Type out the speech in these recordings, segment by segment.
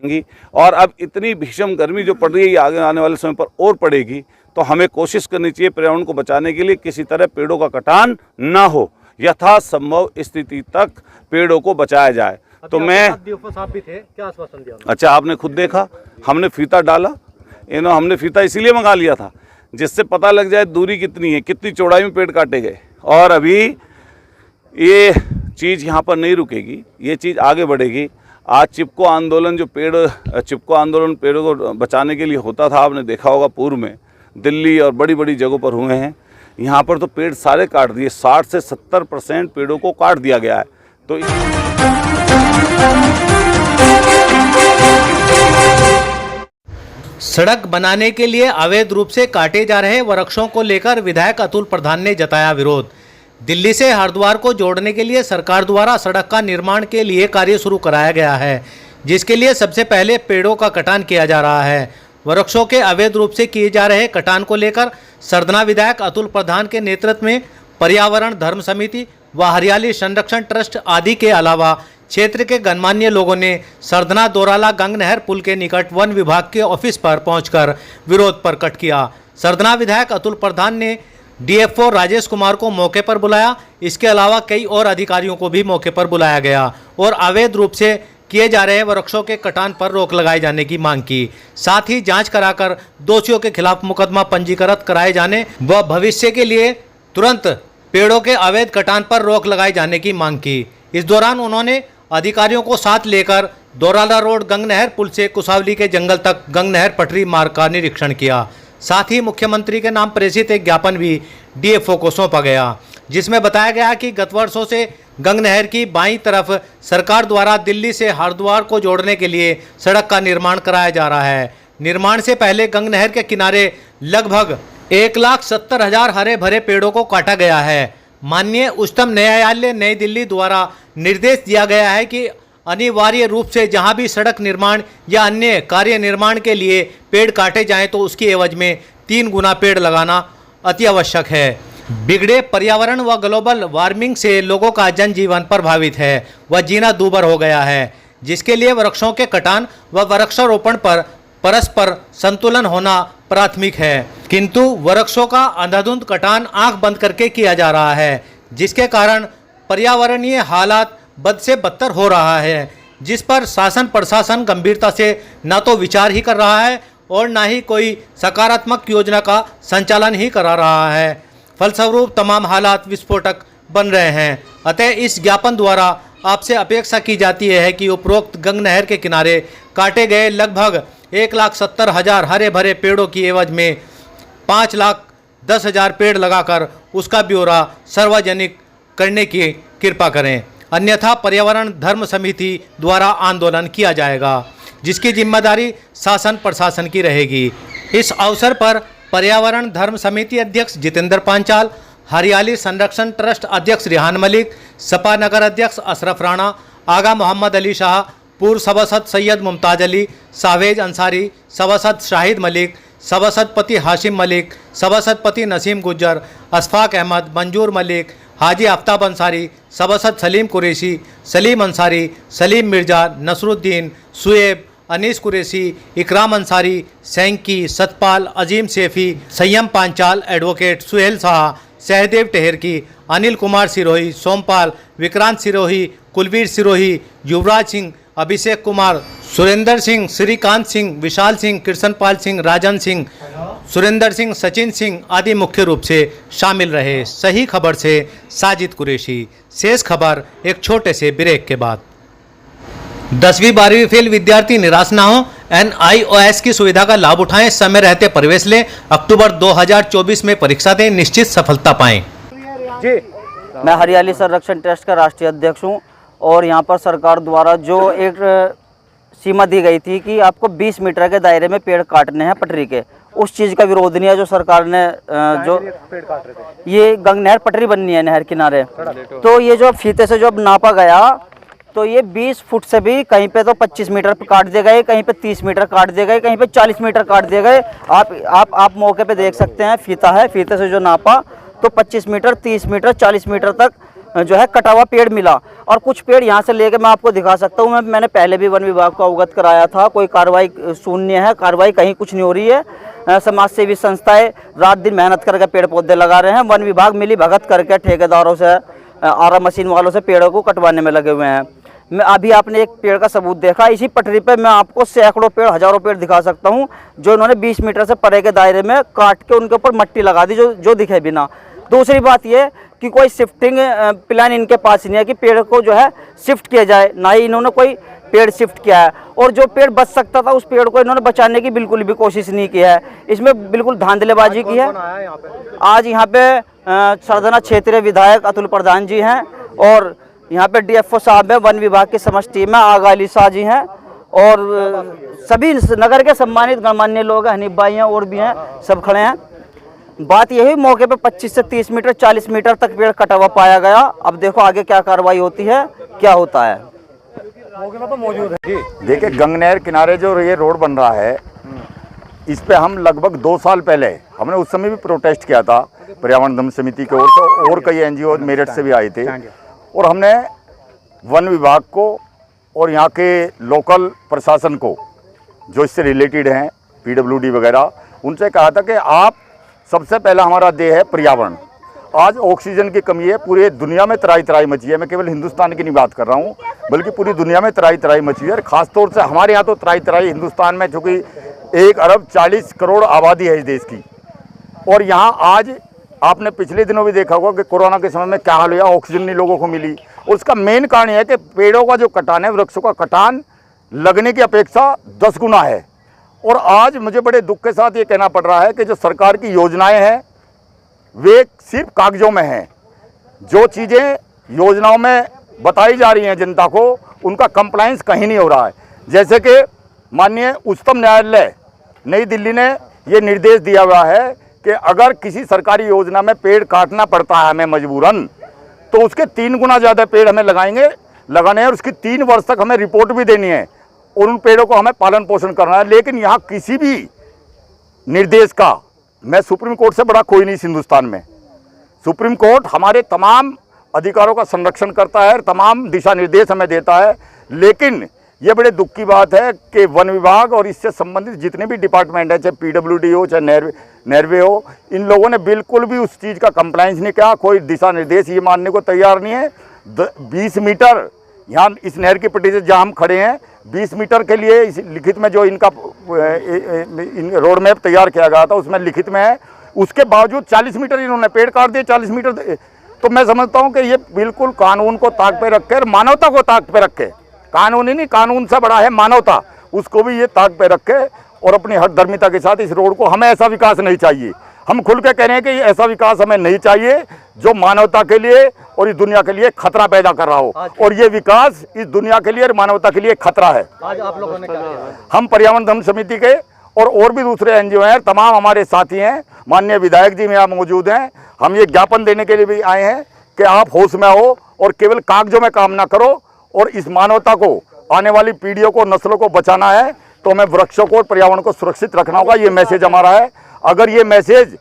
और अब इतनी भीषण गर्मी जो पड़ रही है आगे आने वाले समय पर और पड़ेगी, तो हमें कोशिश करनी चाहिए पर्यावरण को बचाने के लिए किसी तरह पेड़ों का कटान ना हो, यथासंभव स्थिति तक पेड़ों को बचाया जाए। तो मैं साहब भी थे, क्या आश्वासन दिया? अच्छा, आपने खुद देखा, हमने फीता डाला, हमने फीता इसीलिए मंगा लिया था जिससे पता लग जाए दूरी कितनी है, कितनी चौड़ाई में पेड़ काटे गए। और अभी ये चीज़ यहाँ पर नहीं रुकेगी, ये चीज़ आगे बढ़ेगी। आज चिपको आंदोलन चिपको आंदोलन पेड़ों को बचाने के लिए होता था, आपने देखा होगा पूर्व में दिल्ली और बड़ी बड़ी जगहों पर हुए हैं। यहाँ पर तो पेड़ सारे काट दिए, 60 से 70% पेड़ों को काट दिया गया है। तो सड़क बनाने के लिए अवैध रूप से काटे जा रहे वृक्षों को लेकर विधायक अतुल प्रधान ने जताया विरोध। दिल्ली से हरिद्वार को जोड़ने के लिए सरकार द्वारा सड़क का निर्माण के लिए कार्य शुरू कराया गया है, जिसके लिए सबसे पहले पेड़ों का कटान किया जा रहा है। वृक्षों के अवैध रूप से किए जा रहे कटान को लेकर सरधना विधायक अतुल प्रधान के नेतृत्व में पर्यावरण धर्म समिति व हरियाली संरक्षण ट्रस्ट आदि के अलावा क्षेत्र के गणमान्य लोगों ने सरधना दोराला गंग नहर पुल के निकट वन विभाग के ऑफिस पर पहुंचकर विरोध प्रकट किया। सरधना विधायक अतुल प्रधान ने डीएफओ राजेश कुमार को मौके पर बुलाया। इसके अलावा कई और अधिकारियों को भी मौके पर बुलाया गया और अवैध रूप से किए जा रहे वृक्षों के कटान पर रोक लगाए जाने की मांग की। साथ ही जांच कराकर दोषियों के खिलाफ मुकदमा पंजीकृत कराए जाने व भविष्य के लिए तुरंत पेड़ों के अवैध कटान पर रोक लगाए जाने की मांग की। इस दौरान उन्होंने अधिकारियों को साथ लेकर दोराला रोड गंग नहर पुल से कुसावली के जंगल तक गंग नहर पटरी मार्ग का निरीक्षण किया। साथ ही मुख्यमंत्री के नाम प्रेषित एक ज्ञापन भी डीएफओ को सौंपा गया, जिसमें बताया गया कि गत वर्षों से गंग नहर की बाईं तरफ सरकार द्वारा दिल्ली से हरिद्वार को जोड़ने के लिए सड़क का निर्माण कराया जा रहा है। निर्माण से पहले गंग नहर के किनारे लगभग 1,70,000 हरे भरे पेड़ों को काटा गया है। माननीय उच्चतम न्यायालय नई दिल्ली द्वारा निर्देश दिया गया है कि अनिवार्य रूप से जहां भी सड़क निर्माण या अन्य कार्य निर्माण के लिए पेड़ काटे जाएं तो उसकी एवज में 3 गुना पेड़ लगाना अति आवश्यक है। बिगड़े पर्यावरण व ग्लोबल वार्मिंग से लोगों का जनजीवन प्रभावित है व जीना दूभर हो गया है, जिसके लिए वृक्षों के कटान व वृक्षारोपण पर परस्पर संतुलन होना प्राथमिक है। किंतु वृक्षों का अंधाधुंध कटान आंख बंद करके किया जा रहा है, जिसके कारण पर्यावरणीय हालात बद से बदतर हो रहा है, जिस पर शासन प्रशासन गंभीरता से न तो विचार ही कर रहा है और न ही कोई सकारात्मक योजना का संचालन ही करा रहा है। फलस्वरूप तमाम हालात विस्फोटक बन रहे हैं। अतः इस ज्ञापन द्वारा आपसे अपेक्षा की जाती है कि उपरोक्त गंग नहर के किनारे काटे गए लगभग 1,70,000 हरे भरे पेड़ों की एवज में 5,10,000 पेड़ लगाकर उसका ब्यौरा सार्वजनिक करने की कृपा करें, अन्यथा पर्यावरण धर्म समिति द्वारा आंदोलन किया जाएगा, जिसकी जिम्मेदारी शासन प्रशासन की रहेगी। इस अवसर पर पर्यावरण धर्म समिति अध्यक्ष जितेंद्र पांचाल, हरियाली संरक्षण ट्रस्ट अध्यक्ष रिहान मलिक, सपा नगर अध्यक्ष अशरफ राणा, आगा मोहम्मद अली शाह, पूर्व सभासद सैयद मुमताज अली, सावेज अंसारी, सभासद शाहिद मलिक, सभासदपति हाशिम मलिक, सभासदपति नसीम गुज्जर, अशफाक अहमद, मंजूर मलिक, हाजी आफ्ताब अंसारी, सभासद सलीम कुरैशी, सलीम अंसारी, सलीम मिर्जा, नसरुद्दीन, सुएब, अनीस कुरैशी, इकराम अंसारी, सैंकी, सतपाल, अजीम सेफी, संयम पांचाल, एडवोकेट सुहेल शाह, सहदेव टेहरकी, अनिल कुमार सिरोही, सोमपाल, विक्रांत सिरोही, कुलवीर सिरोही, युवराज सिंह, अभिषेक कुमार, सुरेंद्र सिंह, श्रीकांत सिंह, विशाल सिंह, कृष्णपाल सिंह, राजन सिंह, सुरेंद्र सिंह, सचिन सिंह आदि मुख्य रूप से शामिल रहे। सही खबर से साजिद कुरैशी। शेष खबर एक छोटे से ब्रेक के बाद। 10वीं 12वीं फेल विद्यार्थी निराश ना हो, NIOS की सुविधा का लाभ उठाएं, समय रहते प्रवेश लें, अक्टूबर 2024 में परीक्षा दें, निश्चित सफलता पाएं। जी, मैं हरियाली संरक्षण ट्रस्ट का राष्ट्रीय अध्यक्ष हूं और यहां पर सरकार द्वारा जो एक सीमा दी गई थी कि आपको 20 मीटर के दायरे में पेड़ काटने हैं पटरी के, उस चीज़ का विरोध नहीं है। जो सरकार ने जो ये गंग नहर पटरी बननी है नहर किनारे, तो ये जो फीते से जो अब नापा गया तो ये 20 फुट से भी कहीं पे तो 25 मीटर काट दिए गए, कहीं पे 30 मीटर काट दिए गए, कहीं पे 40 मीटर काट दिए गए। आप मौके पे देख सकते हैं, फीता है, फीते से जो नापा तो 25 मीटर, 30 मीटर, 40 मीटर तक जो है कटा हुआ पेड़ मिला। और कुछ पेड़ यहाँ से लेके मैं आपको दिखा सकता हूँ। मैंने पहले भी वन विभाग को अवगत कराया था, कोई कार्रवाई शून्य है, कार्रवाई कहीं कुछ नहीं हो रही है। समाज सेवी संस्थाएं रात दिन मेहनत करके पेड़ पौधे लगा रहे हैं, वन विभाग मिली भगत करके ठेकेदारों से, आरा मशीन वालों से पेड़ों को कटवाने में लगे हुए हैं। मैं अभी आपने एक पेड़ का सबूत देखा, इसी पटरी पे मैं आपको सैकड़ों पेड़, हजारों पेड़ दिखा सकता हूँ जो इन्होंने 20 मीटर से परे के दायरे में काट के उनके ऊपर मट्टी लगा दी जो दिखे बिना। दूसरी बात ये कि कोई शिफ्टिंग प्लान इनके पास नहीं है कि पेड़ को जो है शिफ्ट किया जाए, ना ही इन्होंने कोई पेड़ शिफ्ट किया है। और जो पेड़ बच सकता था उस पेड़ को इन्होंने बचाने की बिल्कुल भी कोशिश नहीं की है। इसमें बिल्कुल धांधलेबाजी की है। आज यहाँ पे सरदना क्षेत्रीय विधायक अतुल प्रधान जी हैं और यहाँ पे डीएफओ साहब है, वन विभाग की समस्त टीम है, आगा अली शाह जी हैं और सभी नगर के सम्मानित गणमान्य लोग हैं, हनीफ भाई हैं और भी हैं, सब खड़े हैं। बात यही हुई, मौके पे 25 से 30 मीटर 40 मीटर तक पेड़ कटा हुआ पाया गया। अब देखो आगे क्या कार्रवाई होती है, क्या होता है। देखिए, गंगनहर किनारे जो ये रोड बन रहा है, इस पे हम लगभग 2 साल पहले हमने उस समय भी प्रोटेस्ट किया था पर्यावरण दम समिति की ओर से, और कई एनजीओ मेरठ से भी आए थे। और हमने वन विभाग को और यहाँ के लोकल प्रशासन को जो इससे रिलेटेड हैं, पीडब्ल्यूडी वगैरह, उनसे कहा था कि आप सबसे पहला हमारा ध्येय है पर्यावरण। आज ऑक्सीजन की कमी है, पूरे दुनिया में त्राही त्राही मची है। मैं केवल हिंदुस्तान की नहीं बात कर रहा हूँ, बल्कि पूरी दुनिया में त्राही त्राही मची है। और ख़ासतौर से हमारे यहाँ तो त्राही त्राही, हिंदुस्तान में चूँकि 1 अरब 40 करोड़ आबादी है इस देश की। और यहाँ आज आपने पिछले दिनों भी देखा होगा कि कोरोना के समय में क्या हाल हुआ, ऑक्सीजन नहीं लोगों को मिली। और उसका मेन कारण यह है कि पेड़ों का जो कटान है, वृक्षों का कटान लगने की अपेक्षा 10 गुना है। और आज मुझे बड़े दुख के साथ ये कहना पड़ रहा है कि जो सरकार की योजनाएं हैं वे सिर्फ कागजों में हैं। जो चीज़ें योजनाओं में बताई जा रही हैं जनता को, उनका कंप्लायंस कहीं नहीं हो रहा है। जैसे कि माननीय उच्चतम न्यायालय नई दिल्ली ने ये निर्देश दिया हुआ है कि अगर किसी सरकारी योजना में पेड़ काटना पड़ता है हमें मजबूरन, तो उसके 3 गुना ज़्यादा पेड़ हमें लगाने हैं और उसकी 3 वर्ष तक हमें रिपोर्ट भी देनी है और उन पेड़ों को हमें पालन पोषण करना है। लेकिन यहाँ किसी भी निर्देश का, मैं सुप्रीम कोर्ट से बड़ा कोई नहीं इस हिंदुस्तान में। सुप्रीम कोर्ट हमारे तमाम अधिकारों का संरक्षण करता है, तमाम दिशा निर्देश हमें देता है। लेकिन ये बड़े दुख की बात है कि वन विभाग और इससे संबंधित जितने भी डिपार्टमेंट हैं, चाहे पीडब्ल्यूडी हो, चाहे नेरवे हो, इन लोगों ने बिल्कुल भी उस चीज़ का कंप्लायंस नहीं किया। कोई दिशा निर्देश ये मानने को तैयार नहीं है। 20 मीटर यहाँ इस नहर की पट्टी से जहाँ हम खड़े हैं, 20 मीटर के लिए इस लिखित में जो इनका रोड मैप तैयार किया गया था उसमें लिखित में है। उसके बावजूद 40 मीटर इन्होंने पेड़ काट दिए, 40 मीटर। तो मैं समझता हूँ कि ये बिल्कुल कानून को ताक पे रख कर, मानवता को ताक पे रखे, कानून ही नहीं, कानून से बड़ा है मानवता, उसको भी ये ताक पे रखे और अपनी हठधर्मिता के साथ इस रोड को, हमें ऐसा विकास नहीं चाहिए। हम खुल के कह रहे हैं कि ऐसा विकास हमें नहीं चाहिए जो मानवता के लिए और इस दुनिया के लिए खतरा पैदा कर रहा हो। और ये विकास इस दुनिया के लिए और मानवता के लिए खतरा है। आज आप लोगों ने क्या किया? हम पर्यावरण धर्म समिति के और भी दूसरे एनजीओ हैं, तमाम हमारे साथी हैं, माननीय विधायक जी यहाँ मौजूद हैं। हम ये ज्ञापन देने के लिए भी आए हैं कि आप होश में हो और केवल कागजों में काम ना करो और इस मानवता को, आने वाली पीढ़ियों को, नस्लों को बचाना है तो हमें वृक्षों को और पर्यावरण को सुरक्षित रखना होगा। ये मैसेज हमारा है। अगर ये मैसेज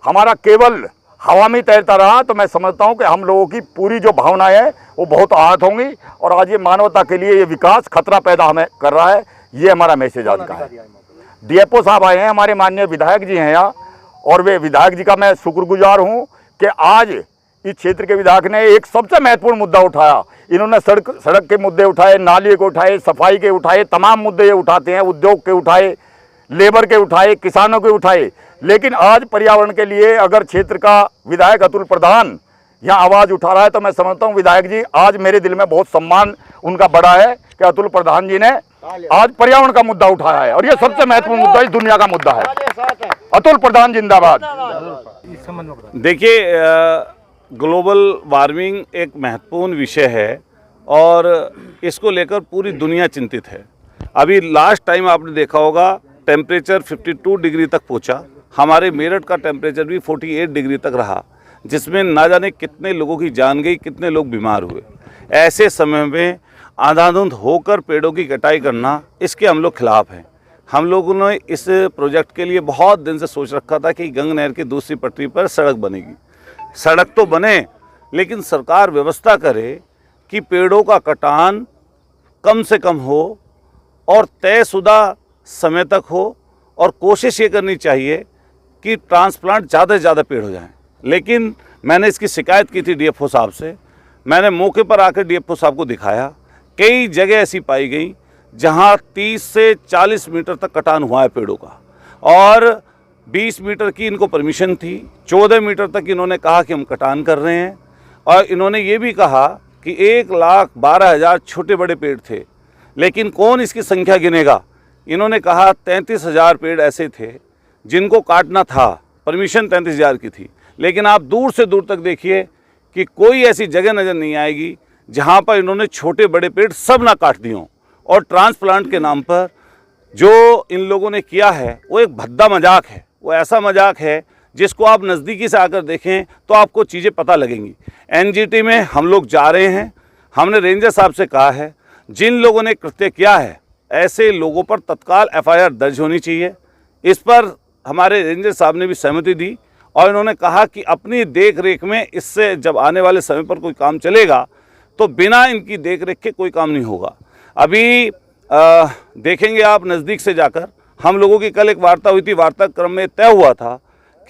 हमारा केवल हवा में तैरता रहा तो मैं समझता हूँ कि हम लोगों की पूरी जो भावनाएं हैं वो बहुत आहत होंगी। और आज ये मानवता के लिए ये विकास खतरा पैदा हमें कर रहा है। ये हमारा मैसेज आज का है। डीएफओ साहब आए हैं, हमारे माननीय विधायक जी हैं यहाँ, और वे विधायक जी का मैं शुक्रगुजार हूँ कि आज इस क्षेत्र के विधायक ने एक सबसे महत्वपूर्ण मुद्दा उठाया। इन्होंने सड़क के मुद्दे उठाए, नाली के उठाए, सफाई के उठाए, तमाम मुद्दे ये उठाते हैं, उद्योग के उठाए, लेबर के उठाए, किसानों के उठाए। लेकिन आज पर्यावरण के लिए अगर क्षेत्र का विधायक अतुल प्रधान यहाँ आवाज़ उठा रहा है तो मैं समझता हूँ विधायक जी, आज मेरे दिल में बहुत सम्मान उनका बड़ा है कि अतुल प्रधान जी ने आज पर्यावरण का मुद्दा उठाया है और ये सबसे महत्वपूर्ण मुद्दा इस दुनिया का मुद्दा है। अतुल प्रधान जिंदाबाद। देखिए, ग्लोबल वार्मिंग एक महत्वपूर्ण विषय है और इसको लेकर पूरी दुनिया चिंतित है। अभी लास्ट टाइम आपने देखा होगा टेम्परेचर 52 डिग्री तक पहुंचा। हमारे मेरठ का टेम्परेचर भी 48 डिग्री तक रहा, जिसमें ना जाने कितने लोगों की जान गई, कितने लोग बीमार हुए। ऐसे समय में अंधाधुंध होकर पेड़ों की कटाई करना, इसके हम लोग खिलाफ हैं। हम लोगों ने इस प्रोजेक्ट के लिए बहुत दिन से सोच रखा था कि गंगा नहर की दूसरी पटरी पर सड़क बनेगी। सड़क तो बने, लेकिन सरकार व्यवस्था करे कि पेड़ों का कटान कम से कम हो और तयशुदा समय तक हो, और कोशिश ये करनी चाहिए कि ट्रांसप्लांट ज़्यादा से ज़्यादा पेड़ हो जाएं। लेकिन मैंने इसकी शिकायत की थी डीएफओ साहब से, मैंने मौके पर आकर डीएफओ साहब को दिखाया, कई जगह ऐसी पाई गई जहां 30 से 40 मीटर तक कटान हुआ है पेड़ों का, और 20 मीटर की इनको परमिशन थी, 14 मीटर तक इन्होंने कहा कि हम कटान कर रहे हैं। और इन्होंने ये भी कहा कि 1,12,000 छोटे बड़े पेड़ थे, लेकिन कौन इसकी संख्या गिनेगा। इन्होंने कहा 33,000 पेड़ ऐसे थे जिनको काटना था, परमिशन 33,000 की थी, लेकिन आप दूर से दूर तक देखिए कि कोई ऐसी जगह नज़र नहीं आएगी जहाँ पर इन्होंने छोटे बड़े पेड़ सब ना काट दिए हों। और ट्रांसप्लांट के नाम पर जो इन लोगों ने किया है वो एक भद्दा मजाक है, वो ऐसा मजाक है जिसको आप नज़दीकी से आकर देखें तो आपको चीज़ें पता लगेंगी। एनजीटी में हम लोग जा रहे हैं, हमने रेंजर साहब से कहा है जिन लोगों ने कृत्य किया है ऐसे लोगों पर तत्काल एफआईआर दर्ज होनी चाहिए। इस पर हमारे रेंजर साहब ने भी सहमति दी और इन्होंने कहा कि अपनी देख रेख में इससे जब आने वाले समय पर कोई काम चलेगा तो बिना इनकी देख रेख के कोई काम नहीं होगा। अभी देखेंगे आप नज़दीक से जाकर, हम लोगों की कल एक वार्ता हुई थी, वार्ता क्रम में तय हुआ था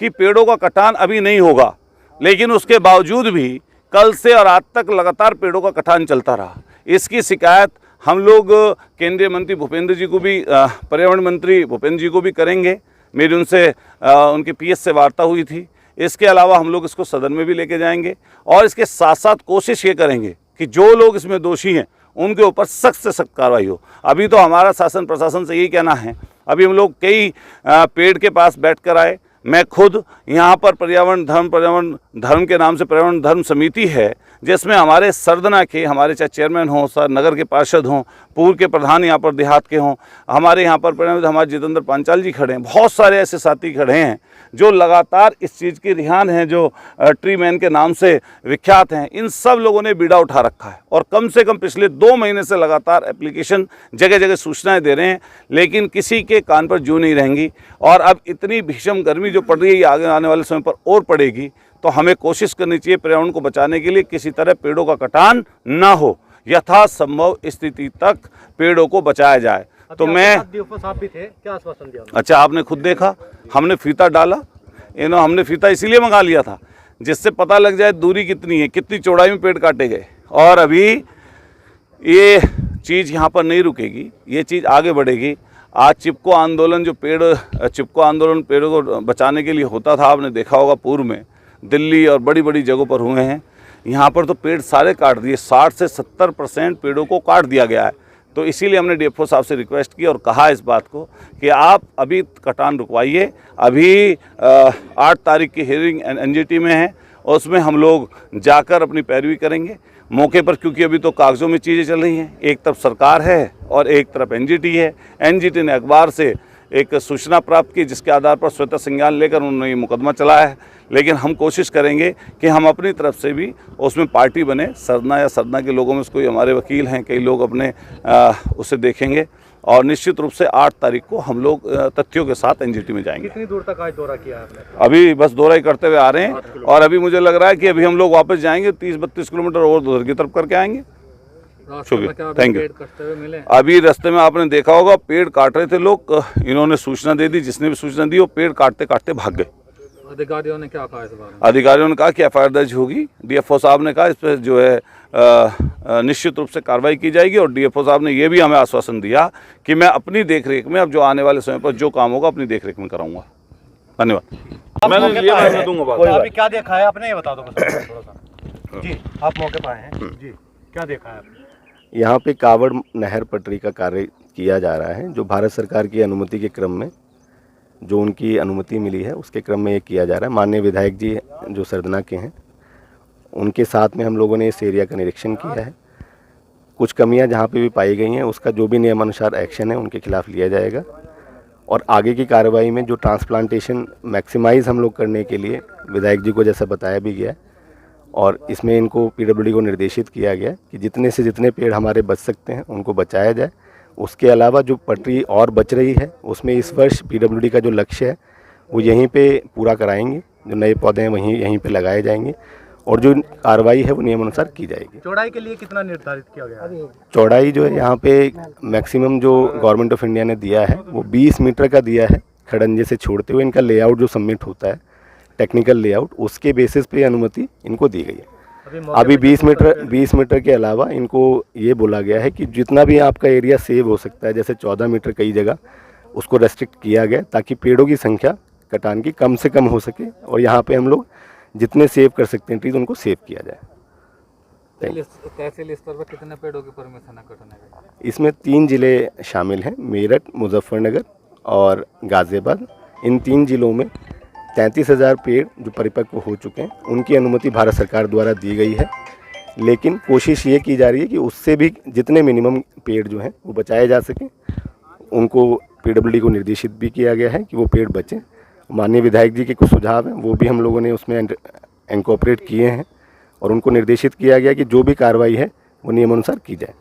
कि पेड़ों का कटान अभी नहीं होगा, लेकिन उसके बावजूद भी कल से और आज तक लगातार पेड़ों का कटान चलता रहा। इसकी शिकायत हम लोग केंद्रीय मंत्री भूपेंद्र जी को भी, पर्यावरण मंत्री भूपेंद्र जी को भी करेंगे। मेरी उनसे उनके पीएस से वार्ता हुई थी। इसके अलावा हम लोग इसको सदन में भी लेके जाएंगे और इसके साथ साथ कोशिश ये करेंगे कि जो लोग इसमें दोषी हैं उनके ऊपर सख्त से सख्त कार्रवाई हो। अभी तो हमारा शासन प्रशासन से यही कहना है, अभी हम लोग कई पेड़ के पास बैठ कर आए, मैं खुद यहाँ पर पर्यावरण धर्म के नाम से पर्यावरण धर्म समिति है जिसमें हमारे सरदना के, हमारे चाहे चेयरमैन हों, सर नगर के पार्षद हों, पूर्व के प्रधान यहाँ पर देहात के हों, हमारे यहाँ पर हमारे जितेंद्र पांचाल जी खड़े हैं, बहुत सारे ऐसे साथी खड़े हैं जो लगातार इस चीज़ की रिहान हैं, जो ट्री मैन के नाम से विख्यात हैं। इन सब लोगों ने बीड़ा उठा रखा है और कम से कम पिछले 2 महीने से लगातार एप्लीकेशन जगह जगह सूचनाएं दे रहे हैं, लेकिन किसी के कान पर जू नहीं रहेंगी। और अब इतनी भीषण गर्मी जो पड़ रही है, आगे आने वाले समय पर और पड़ेगी, तो हमें कोशिश करनी चाहिए पर्यावरण को बचाने के लिए किसी तरह पेड़ों का कटान ना हो, यथासंभव स्थिति तक पेड़ों को बचाया जाए। तो मैं साहब भी थे, क्या आश्वासन दिया? अच्छा, आपने खुद देखा, हमने फीता डाला, हमने फीता इसीलिए मंगा लिया था जिससे पता लग जाए दूरी कितनी है, कितनी चौड़ाई में पेड़ काटे गए। और अभी ये चीज़ यहाँ पर नहीं रुकेगी, ये चीज़ आगे बढ़ेगी। आज चिपको आंदोलन, जो चिपको आंदोलन पेड़ों को बचाने के लिए होता था, आपने देखा होगा पूर्व में दिल्ली और बड़ी बड़ी जगहों पर हुए हैं। यहाँ पर तो पेड़ सारे काट दिए, 60 से 70% पेड़ों को काट दिया गया है। तो इसीलिए हमने डीएफओ साहब से रिक्वेस्ट की और कहा इस बात को कि आप अभी कटान रुकवाइए। अभी 8 तारीख की हियरिंग एनजीटी में है और उसमें हम लोग जाकर अपनी पैरवी करेंगे मौके पर, क्योंकि अभी तो कागज़ों में चीज़ें चल रही हैं। एक तरफ सरकार है और एक तरफ एनजीटी है। एनजीटी ने अखबार से एक सूचना प्राप्त की जिसके आधार पर स्वतः संज्ञान लेकर उन्होंने ये मुकदमा चलाया है, लेकिन हम कोशिश करेंगे कि हम अपनी तरफ से भी उसमें पार्टी बने। सरना या सरना के लोगों में से कोई हमारे वकील हैं, कई लोग अपने उसे देखेंगे और निश्चित रूप से 8 तारीख को हम लोग तथ्यों के साथ एनजीटी में जाएंगे। कितनी दूर तक आज दौरा किया आपने? अभी बस दौरा ही करते हुए आ रहे हैं और अभी मुझे लग रहा है कि अभी हम लोग वापस जाएंगे, 30-32 किलोमीटर और उधर की तरफ करके आएंगे। शुक्रिया, थैंक यू। अभी रास्ते में आपने देखा होगा पेड़ काट रहे थे लोग, इन्होंने सूचना दे दी, जिसने भी सूचना दी वो पेड़ काटते काटते भाग गए। अधिकारियों ने क्या कहा इस बारे में? अधिकारियों ने कहा कि एफआईआर दर्ज होगी। डीएफओ साहब ने कहा इस पर जो है निश्चित रूप से कार्रवाई की जाएगी और डीएफओ साहब ने ये भी हमें आश्वासन दिया कि मैं अपनी देखरेख में अब जो आने वाले समय पर जो काम होगा अपनी देखरेख में कराऊंगा। धन्यवाद। मैंने लिया, मैं दूंगा बात। अभी क्या देखा है आपने, ये बता दो थोड़ा सा। जी, आप मौके पर आए हैं जी, क्या देखा है आपने? यहाँ पे कावड़ नहर पटरी का कार्य किया जा रहा है, जो भारत सरकार की अनुमति के क्रम में, जो उनकी अनुमति मिली है उसके क्रम में ये किया जा रहा है। माननीय विधायक जी जो सरदना के हैं, उनके साथ में हम लोगों ने इस एरिया का निरीक्षण किया है। कुछ कमियां जहाँ पे भी पाई गई हैं उसका जो भी नियमानुसार एक्शन है उनके खिलाफ लिया जाएगा। और आगे की कार्रवाई में जो ट्रांसप्लांटेशन मैक्सिमाइज़ हम लोग करने के लिए विधायक जी को जैसा बताया भी गया, और इसमें इनको पीडब्ल्यूडी को निर्देशित किया गया कि जितने से जितने पेड़ हमारे बच सकते हैं उनको बचाया जाए। उसके अलावा जो पटरी और बच रही है उसमें इस वर्ष पीडब्ल्यूडी का जो लक्ष्य है वो यहीं पे पूरा कराएंगे, जो नए पौधे हैं वहीं यहीं पे लगाए जाएंगे। और जो कार्रवाई है वो नियमानुसार की जाएगी। चौड़ाई के लिए कितना निर्धारित किया गया है? चौड़ाई जो है यहाँ पे मैक्सिमम जो गवर्नमेंट ऑफ इंडिया ने दिया है वो 20 मीटर का दिया है, खड़ंजे से छोड़ते हुए इनका लेआउट जो सबमिट होता है, टेक्निकल लेआउट, उसके बेसिस पे अनुमति इनको दी गई है। अभी 20 मीटर के अलावा इनको ये बोला गया है कि जितना भी आपका एरिया सेव हो सकता है, जैसे 14 मीटर कई जगह उसको रेस्ट्रिक्ट किया गया ताकि पेड़ों की संख्या कटान की कम से कम हो सके, और यहाँ पे हम लोग जितने सेव कर सकते हैं ट्रीज उनको सेव किया जाए। तहसील स्तर पर कितने पेड़ों की परमिशन है कटने की? इसमें 3 जिले शामिल हैं, मेरठ, मुजफ्फरनगर और गाज़ियाबाद। इन 3 जिलों में 33,000 पेड़ जो परिपक्व हो चुके हैं उनकी अनुमति भारत सरकार द्वारा दी गई है, लेकिन कोशिश ये की जा रही है कि उससे भी जितने मिनिमम पेड़ जो हैं वो बचाए जा सकें। उनको पीडब्ल्यूडी को निर्देशित भी किया गया है कि वो पेड़ बचें। माननीय विधायक जी के कुछ सुझाव हैं वो भी हम लोगों ने उसमें इंकॉर्पोरेट किए हैं, और उनको निर्देशित किया गया कि जो भी कार्रवाई है वो नियमानुसार की जाए।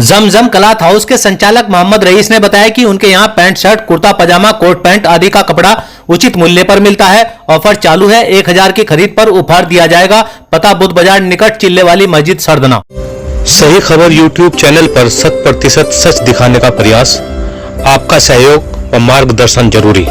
जमजम क्लॉथ हाउस के संचालक मोहम्मद रईस ने बताया कि उनके यहाँ पैंट शर्ट, कुर्ता पजामा, कोट पैंट आदि का कपड़ा उचित मूल्य पर मिलता है। ऑफर चालू है, 1000 की खरीद पर उपहार दिया जाएगा। पता बुद्ध बाजार निकट चिल्ले वाली मस्जिद सरदना। सही खबर YouTube चैनल पर 100% सच दिखाने का प्रयास। आपका सहयोग व मार्गदर्शन जरूरी।